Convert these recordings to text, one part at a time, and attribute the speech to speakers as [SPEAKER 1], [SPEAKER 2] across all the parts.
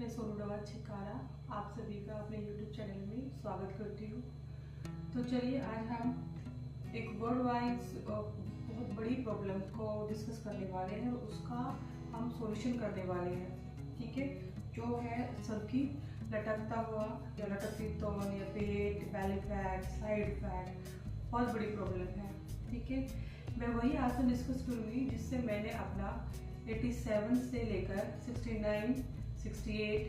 [SPEAKER 1] मैं सोनू छिकारा आप सभी का अपने YouTube चैनल में स्वागत करती हूँ। तो चलिए आज हम एक वर्ल्ड वाइज बहुत बड़ी प्रॉब्लम को डिस्कस करने वाले हैं और उसका हम सॉल्यूशन करने वाले हैं। ठीक है, जो है सर की लटकता हुआ या लटकती तौन या पेट, बेली फैट, साइड फैट बहुत बड़ी प्रॉब्लम है। ठीक है, मैं वही आज डिस्कस करूँगी जिससे मैंने अपना 87 से लेकर 69, 68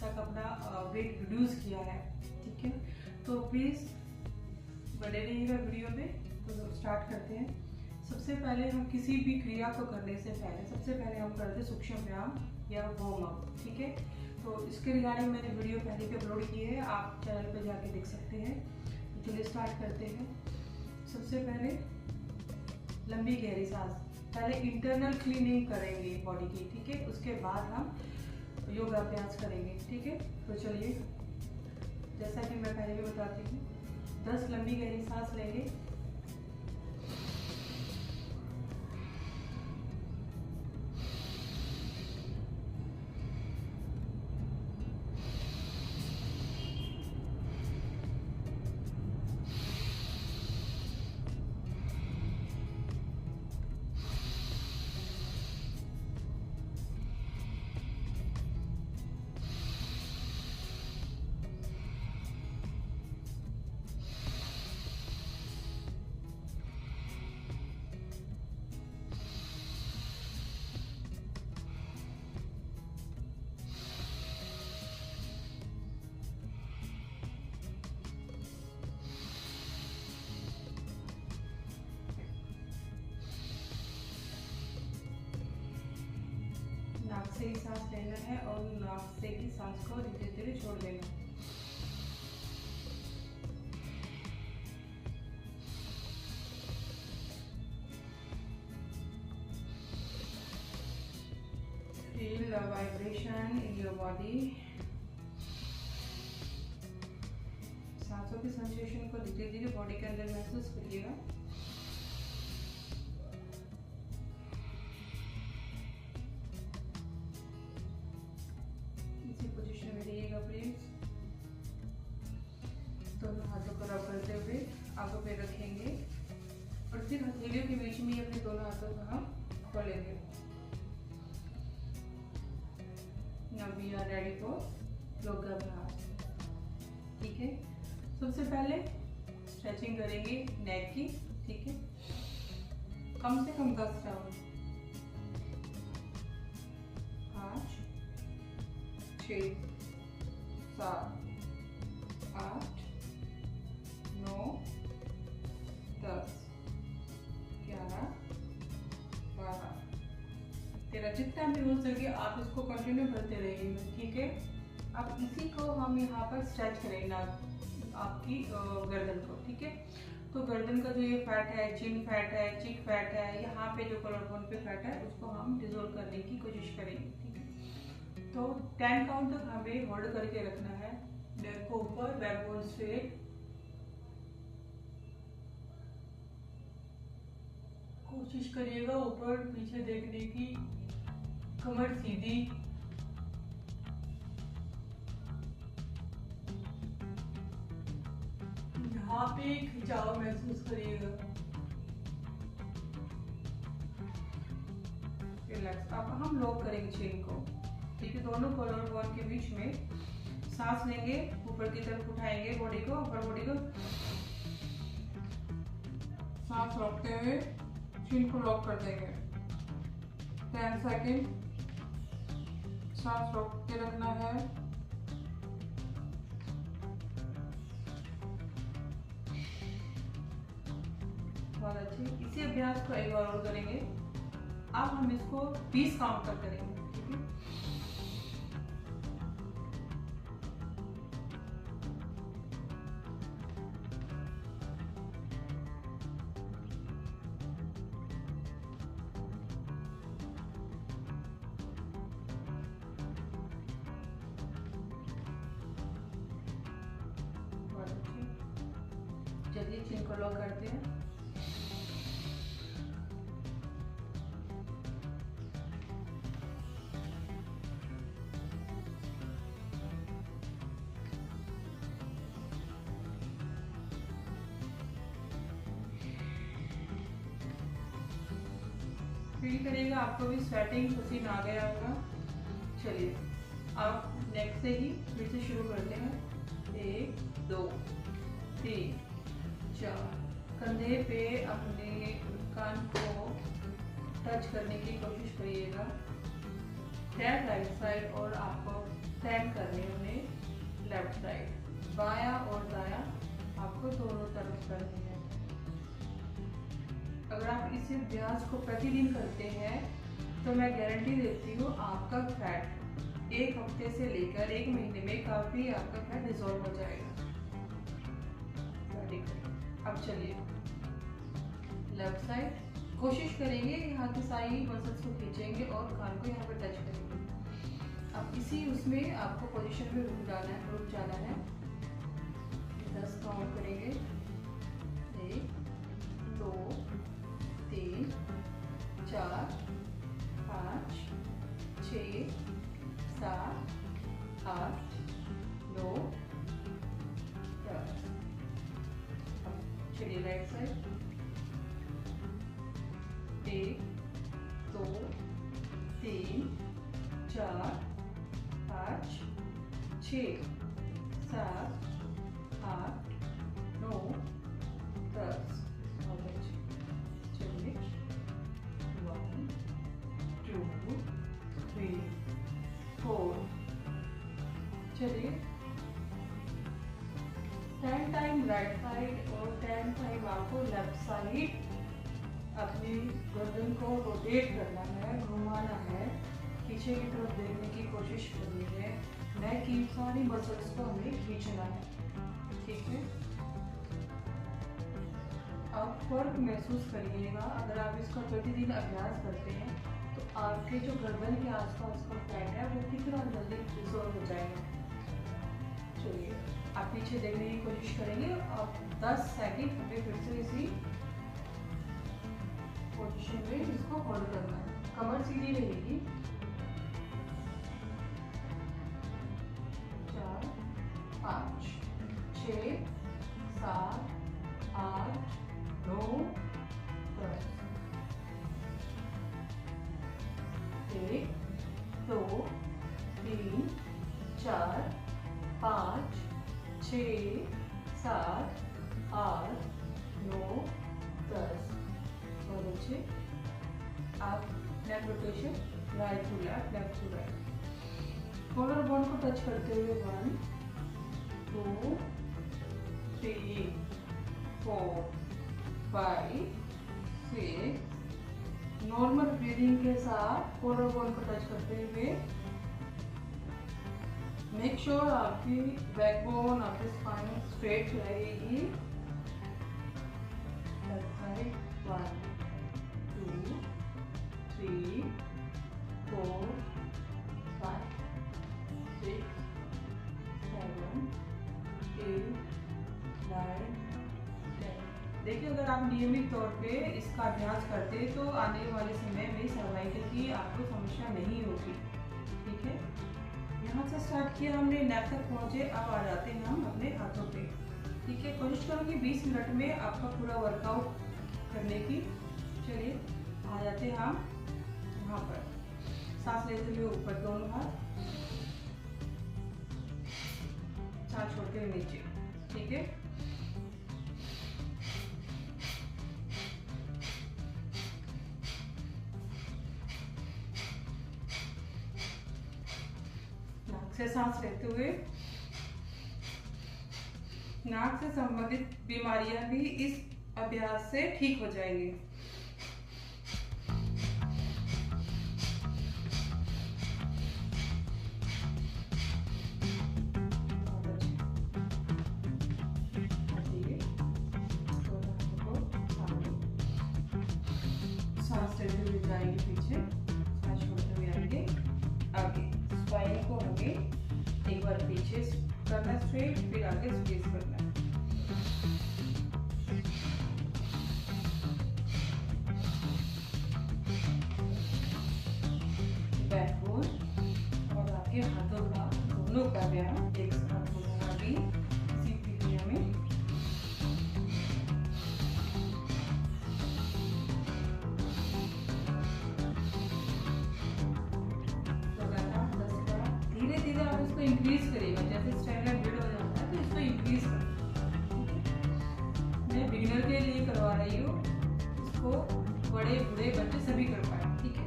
[SPEAKER 1] तक अपना वेट रिड्यूस किया है। ठीक है, तो प्लीज़ बने रहिएगा वीडियो में। तो स्टार्ट करते हैं। सबसे पहले हम किसी भी क्रिया को करने से पहले सबसे पहले हम करते हैं सूक्ष्म व्यायाम या वार्म अप। ठीक है, तो इसके रिगार्डिंग मैंने वीडियो पहले भी अपलोड की है, आप चैनल पे जाके देख सकते हैं। तो चलिए स्टार्ट करते हैं। सबसे पहले लंबी गहरी सांस, पहले इंटरनल क्लीनिंग करेंगे बॉडी की। ठीक है, उसके बाद हम योगा अभ्यास करेंगे। ठीक है, तो चलिए जैसा कि मैं पहले भी बताती हूँ, 10 लंबी गहरी सांस लेंगे। नाक से ही सांस लेना है और नाक से ही सांस को धीरे धीरे छोड़ देना है। Feel the vibration in your body. सांसों के सेंसेशन को धीरे धीरे बॉडी के अंदर महसूस करिएगा। इसी पोजीशन में रहिएगा प्लीज। दोनों हाथों को रब करते हुए आंखों पे रखेंगे और फिर हथेलियों के बीच में अपने दोनों हाथों को हम खोलेंगे। Now we are ready for yoga अभ्यास। ठीक है, सबसे पहले स्ट्रेचिंग करेंगे नेक की। ठीक है, कम से कम 10 राउंड। 5, 6, 7, 8, 9, 10, 11, 12, 13। जितना भी हो सके आप इसको कंटिन्यू करते रहिएगा। ठीक है, अब इसी को हम यहाँ पर स्ट्रेच करेंगे आपकी गर्दन को। ठीक है, तो गर्दन का जो ये फैट है, चिन फैट है, चिक फैट है, यहाँ पे जो कॉलर बोन पे फैट है, उसको हम डिजोल्व करने की कोशिश करेंगे। ठीक है, तो 10 काउंट तक हमें होल्ड करके रखना है। बैक को ऊपर, बैकबोन स्ट्रेट। कोशिश करिएगा ऊपर पीछे देखने की, कमर सीधी। यहाँ पे खिंचाव महसूस करिएगा। रिलैक्स। अब हम लॉक करेंगे चेन को। ठीक है, दोनों कॉलर बोन के बीच में सांस लेंगे, ऊपर की तरफ उठाएंगे बॉडी को, ऊपर बॉडी को सांस रोकते हुए चेन को लॉक कर देंगे। 10 सेकेंड सांस रोक के रखना है। बहुत अच्छी। इसी अभ्यास को एक बार और करेंगे। अब हम इसको 20 काउंट तक करेंगे। ठीक है, बहुत अच्छी। चलिए चिन को लॉक करते हैं। फील करिएगा आपको भी स्वेटिंग पसीना आ गया होगा। चलिए अब नेक से ही फिर से शुरू करते हैं। 1 2 3 4। कंधे पे अपने कान को टच करने की कोशिश करिएगा। टैप राइट साइड और आपको टैप करने होंगे लेफ्ट साइड। बायां और दायां आपको दोनों तरफ करनी है। अगर आप इस अभ्यास को प्रतिदिन करते हैं तो मैं गारंटी देती हूँ आपका फैट 1 हफ्ते से लेकर 1 महीने में काफी आपका फैट डिसॉल्व हो जाएगा। अब चलिए लेफ्ट साइड कोशिश करेंगे यहाँ की सारी मसल्स को खींचेंगे और कान को यहाँ पर टच करेंगे। अब इसी उसमें आपको पोजीशन में रुक जाना है। 10 काउंट करेंगे। 1 2 3 4 5 6 7 8 9 10। चलिए राइट साइड। 1 2 3 4 5 6 7 8 9 10। चलिए 1 2 3 4। चलिए 10 टाइम राइट साइड और 10 टाइम आपको लेफ्ट साइड अपनी गर्दन को रोटेट करना है, घुमाना है, पीछे की तरफ देखने की कोशिश करनी है। नेक की सारी मसल्स को हमें खींचना है। ठीक है, आप फर्क महसूस करिएगा। अगर आप इसका प्रतिदिन अभ्यास करते हैं तो आपके जो गर्दन के आसपास का फैट है वो कितना जल्दी डिसॉल्व हो जाएगा। चलिए आप पीछे देखने की कोशिश करेंगे। आप 10 सेकंड हमें फिर से इसी पोजीशन में इसको होल्ड करना है। कमर सीधी रहेगी। 4 5 6 7 8 9 10। 1 2 3 4 5 6 7 8 9 10। और अच्छे आप neck rotation right to left, left to right. Collar bone को टच करते हुए 1 2 3 4 5 6। नॉर्मल ब्रीदिंग के साथ कॉलर बोन को टच करते हुए मेक श्योर आपकी बैकबोन, आपकी स्पाइन स्ट्रेट रहेगी। 1 2 3 4 5 6 7 8 9 10। देखिए अगर आप नियमित तौर पे इसका अभ्यास करते तो आने वाले समय में सर्वाइकल की आपको समस्या नहीं होगी। ठीक है, यहाँ से स्टार्ट किया हमने, नेक तक पहुँचे। अब आ जाते हैं हम अपने हाथों पे। ठीक है, कोशिश करूँगी 20 मिनट में आपका पूरा वर्कआउट करने की। चलिए आ जाते हैं हम यहाँ पर। सांस लेते हुए ऊपर दोनों हाथ, सांस छोड़ते हुए नीचे। ठीक है, नाक से सांस लेते हुए। नाक से संबंधित बीमारियां भी इस अभ्यास से ठीक हो जाएंगी। सांस लेते हुए जाएंगे पीछे, सांस छोड़ते हुए आएंगे आगे। स्पाइन को हमें एक बार पीछे करना स्ट्रेट, फिर आगे स्क्वीज करना है। बैकबोन और आपके हाथों का दोनों का व्यायाम एक साथ होगा भी इसी प्रक्रिया में। धीरे धीरे आप इसको इंक्रीज करिएगा। जैसे स्टैंडर्ड बिल्ड हो जाता है तो इसको इंक्रीज करें। मैं बिगिनर के लिए करवा रही हूँ, इसको बड़े बूढ़े बच्चे सभी कर पाए। ठीक है,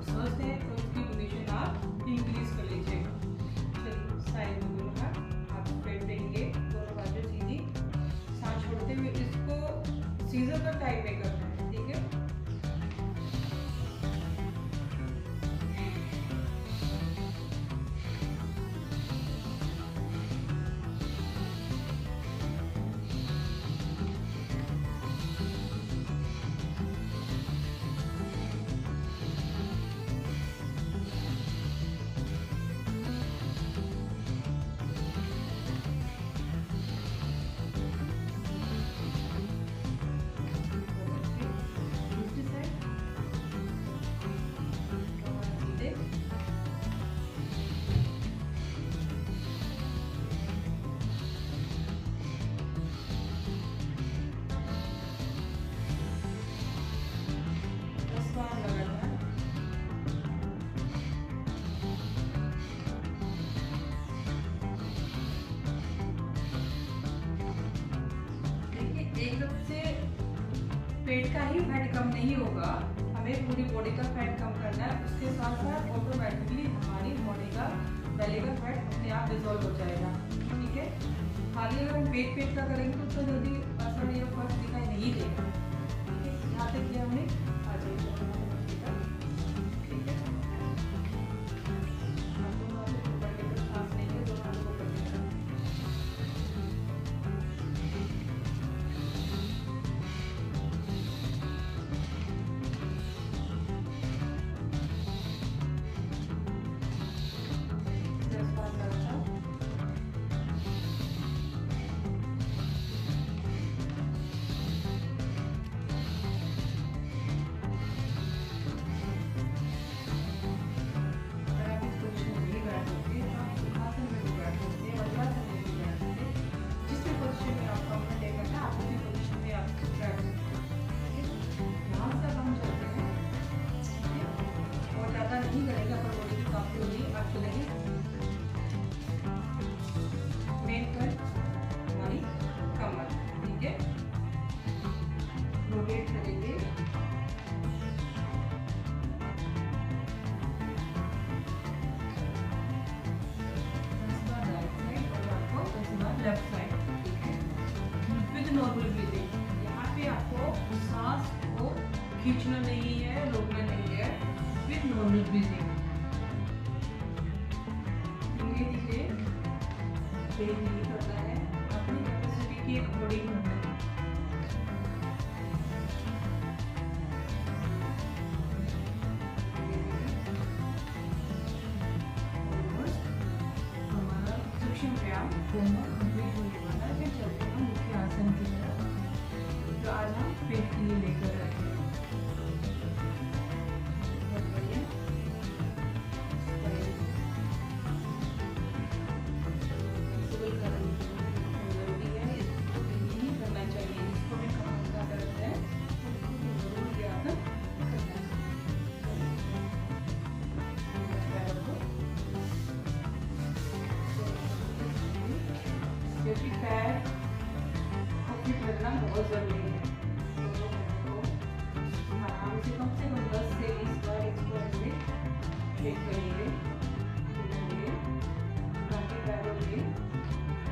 [SPEAKER 1] स्वस्थ है तो इसकी पोजीशन आप इंक्रीज कर लीजिएगा। चलिए साइड में बोलूँगा, आप पेट देंगे दोनों बाजू सीधी, सांस छोड़ते हुए इसको सीजर का टाइप में करना है। ठीक है, एकदम से पेट का ही फैट कम नहीं होगा, हमें पूरी बॉडी का फैट कम करना है। उसके साथ साथ ऑटोमेटिकली हमारी बॉडी का बेली का फैट अपने आप डिजोल्व हो जाएगा। ठीक है, खाली अगर हम पेट का करेंगे तो जल्दी असर या फर्क दिखाई नहीं देगा। ठीक है, यहाँ तक किया हमने, आ जाइए। ठीक है, सांस लेंगे, दोनों हाथों को पकड़ के लेफ्ट साइड। ठीक है, विद नॉर्मल ब्रीदिंग। यहाँ पे आपको सांस को खींचना नहीं है, रोकना नहीं है, विद नॉर्मल ब्रीदिंग। धीरे धीरे ब्रीथ नहीं करना है, अपनी कैपेसिटी के अकॉर्डिंग करना है। हमारा सूक्ष्म व्यायाम कंप्लीट होने वाला है। फिर चलते हैं मुख्य आसन की तरफ, जो आज हम पेट के लिए लेकर आए हैं। बहुत बढ़िया, जरूरी है, इसको नहीं करना चाहिए। इसको भी कमर का दर्द है, जरूर ये आसन करना चाहिए। क्योंकि पैर को फिट रखना बहुत जरूरी है। दोनों पैरों को आराम से कम 10 से 20 बार इसको ऐसे शेक करेंगे, ताकि पैरों में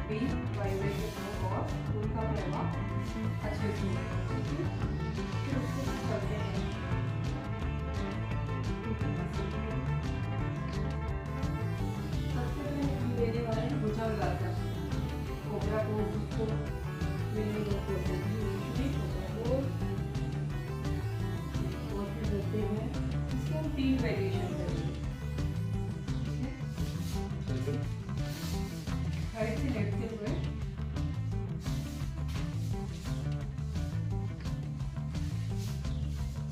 [SPEAKER 1] भी वाइब्रेशन हो और उनका प्रभाव अच्छे से हो। ठीक है, फिर उसके बाद करते हैं सबसे पहले लेने वाला है भुजंगासन। कोबरा को उसको मिलने देते हैं, देते हैं। इसके हम 3 वेरिएशन करेंगे। खड़े से लेटते हुए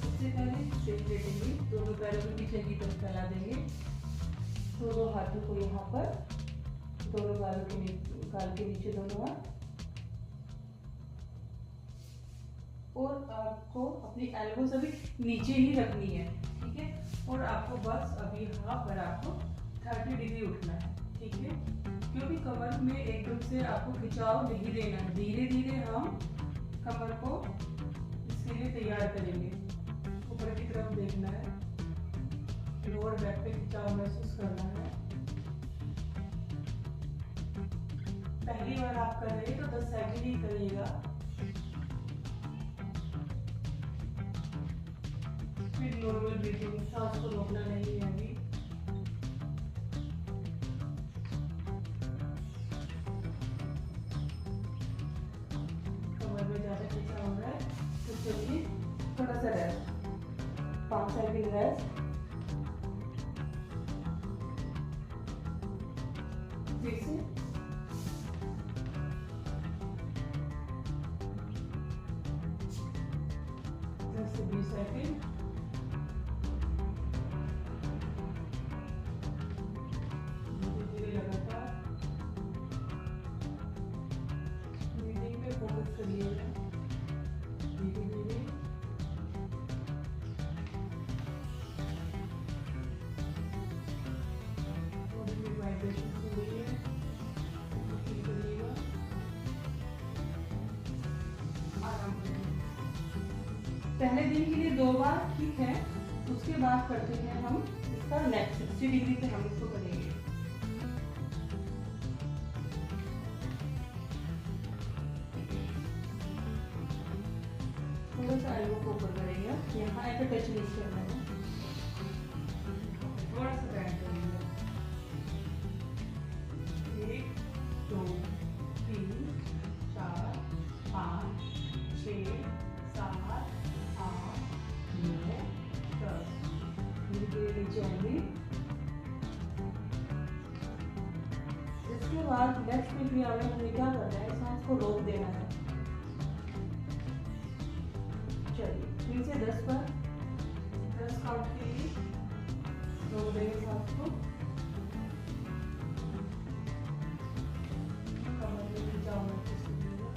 [SPEAKER 1] सबसे पहले सिर लेटेंगे, दोनों पैरों को पीछे की तरफ फैला देंगे, दोनों हाथों को यहाँ पर दोनों गालों के नीचे दोनों हाथ, और आपको अपनी एल्बोज अभी नीचे ही रखनी है। ठीक है, और आपको बस अभी यहाँ पर आपको 30 डिग्री उठना है, ठीक है। क्योंकि कमर में एकदम से आपको खिंचाव नहीं देना है, धीरे धीरे हम कमर को इसके लिए तैयार करेंगे। ऊपर की तरफ देखना है, लोअर बैक पे खिंचाव महसूस करना है। पहली बार आप कर रहे हैं तो 10 सेकंड ही करिएगा, फिर नॉर्मल ब्रीथिंग, सांस को रोकना नहीं है अभी। कमर में ज्यादा खिंचाव हो रहा है तो चलिए थोड़ा सा रेस्ट, 5 सेकंड रेस्ट। फिर से 10 से 20 सेकंड। धीरे लगातार ब्रीथिंग पे फोकस करिएगा, धीरे धीरे। बॉडी में वाइब्रेशन हो रही है, फील करिएगा, आराम करिए। पहले दिन के लिए 2 बार ठीक है, उसके बाद करते हैं हम इसका नेक्स्ट 60 डिग्री पे हम इसको करेंगे। थोड़ा सा एल्बो को ऊपर करेंगे, यहाँ ऐसे टच नहीं करना है, थोड़ा सा बैंड करेंगे। 1 2 3 4 5 6 7 8 9 10। धीरे नीचे आएंगे। इसके बाद नेक्स्ट प्रक्रिया में हमें क्या करना है, सांस को रोक देना है। चलिए फिर से 10 पर 10 काउंट के लिए रोक देंगे सांस को। कमर में खिंचाव महसूस कीजिएगा।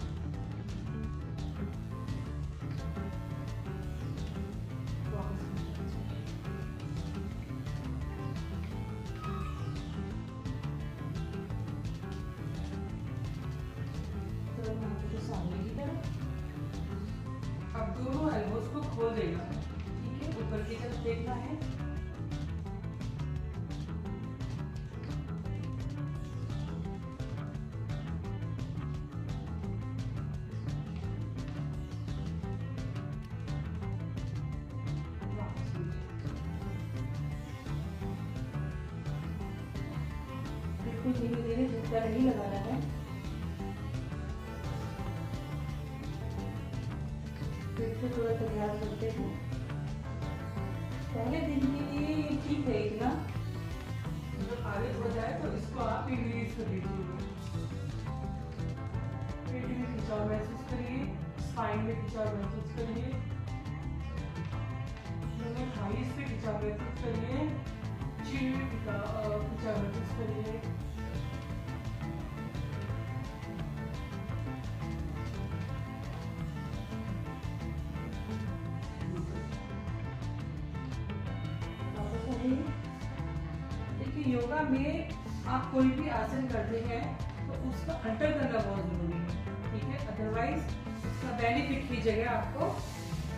[SPEAKER 1] सामने की तरफ अब दोनों एल्बोज को खोल देना है, ठीक है। ऊपर की तरफ देखना है, बिल्कुल धीरे धीरे झटका नहीं लगाना है। फिर से थोड़ा सा ध्यान करते हैं। पहले दिन के लिए ये ठीक है, इतना जब आगे हो जाए तो इसको आप रिलीज कर दीजिए। पेट में खिंचाव महसूस करिए, स्पाइन में खिंचाव महसूस करिए, थाइस पे खिंचाव महसूस करिए, चिन में खिंचाव महसूस करिए। देखिए योगा में आप कोई भी आसन करते हैं तो उसका अंतर करना बहुत जरूरी है, ठीक है। अदरवाइज उसका बेनिफिट की जगह आपको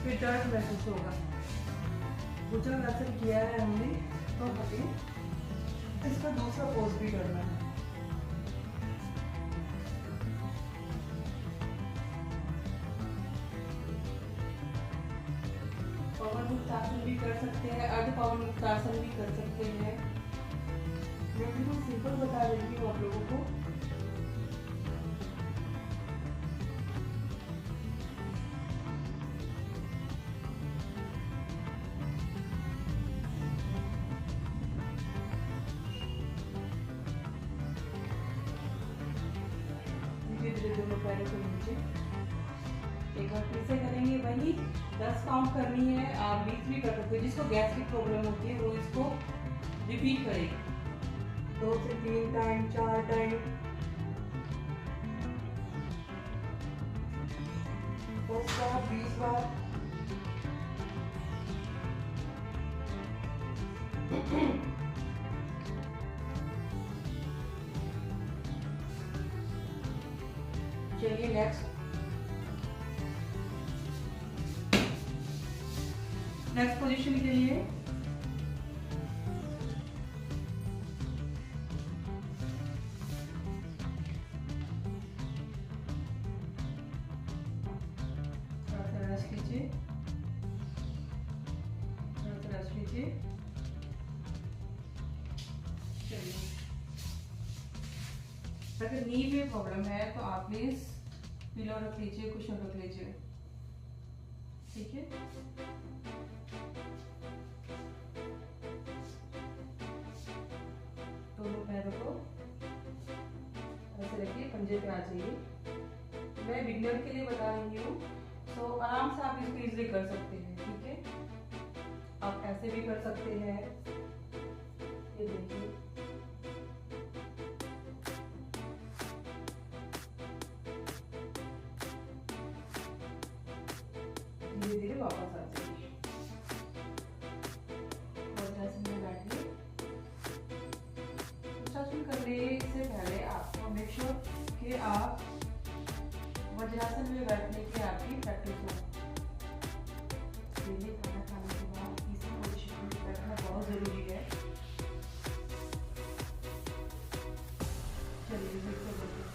[SPEAKER 1] फिर दर्द महसूस होगा। भुजंगासन किया है हमने तो हमें इसका दूसरा पोज भी करना है। पवन मुक्त आसन भी कर सकते हैं, अर्ध पवन मुक्त आसन भी कर सकते हैं। मैं बिल्कुल सिंपल बता देती हूँ आप लोगों को। धीरे धीरे दोनों पैरों को नीचे, एक बार फिर से करेंगे वही 10 काउंट करनी है। आप 20 भी कर सकते हैं, जिसको गैस्ट्रिक प्रॉब्लम होती है वो इसको रिपीट करेगा 2 से 3 टाइम, 4 टाइम, 10 बार, 20 बार। चलिए नेक्स्ट पोजीशन के लिए रेस्ट लीजिए, रेस्ट लीजिए। चलिए, अगर नी में प्रॉब्लम है तो आप प्लीज पिलो रख लीजिए, कुशन रख लीजिए, ठीक है। दोनों पैरों को ऐसे रखिए, पंजे पे आ जाइए। मैं बिगनर के लिए बता रही हूँ, तो आराम से आप इसको इजीली कर सकते हैं, ठीक है। आप ऐसे भी कर सकते हैं, ये देखिए। धीरे धीरे वापस आ जाइए, वज्रासन में बैठिए। वज्रासन करने से पहले आपको मेक श्योर कि आप वज्रासन में बैठने की आपकी प्रैक्टिस हो। डेली खाना खाने के बाद इसी पोजीशन में बैठना बहुत जरूरी है। चलिए फिर से देखिए,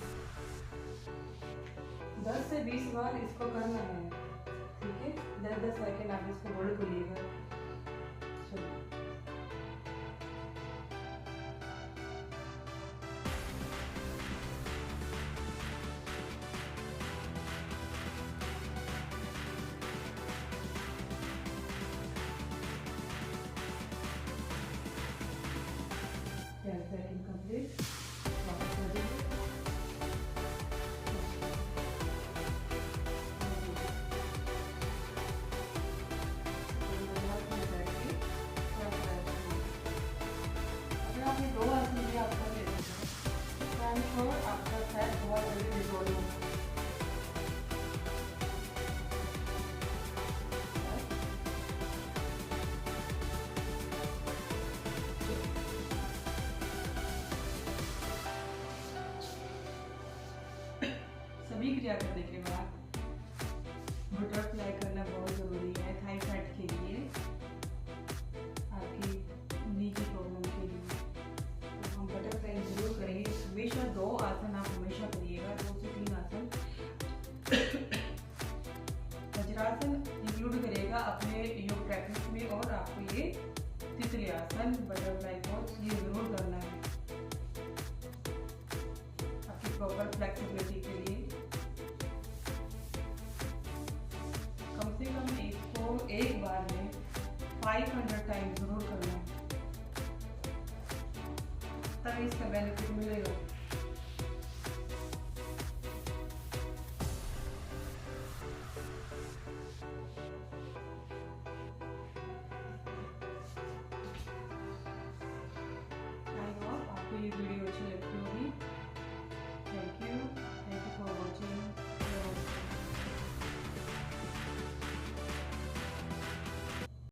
[SPEAKER 1] 10 से 20 बार इसको करना है, ठीक है। 10-10 सेकेंड आप इसको होल्ड करिएगा। चलिए, सेकंड कंप्लीट, वापस आ जाइए। अगर आपने 2 आसन भी आप कर लेते हैं तो आई एम श्योर आपका फैट बहुत जल्दी डिसॉल्व होगा। सभी क्रिया करने के बाद बटरफ्लाई करना बहुत जरूरी है थाई फैट के लिए, आपकी नी की प्रॉब्लम के लिए। तो हम बटरफ्लाई जरूर करेंगे। हमेशा 2 आसन आप हमेशा करिएगा, 2 से 3 आसन। वज्रासन इंक्लूड करेगा अपने योग प्रैक्टिस में, और आपको ये तितली आसन, बटरफ्लाई पोज ये जरूर करना है आपकी प्रॉपर फ्लेक्सिबिलिटी के लिए। कम से कम इसको एक बार में 500 टाइम जरूर करना है, तभी इसका बेनिफिट मिलेगा। आई होप आपको ये वीडियो अच्छी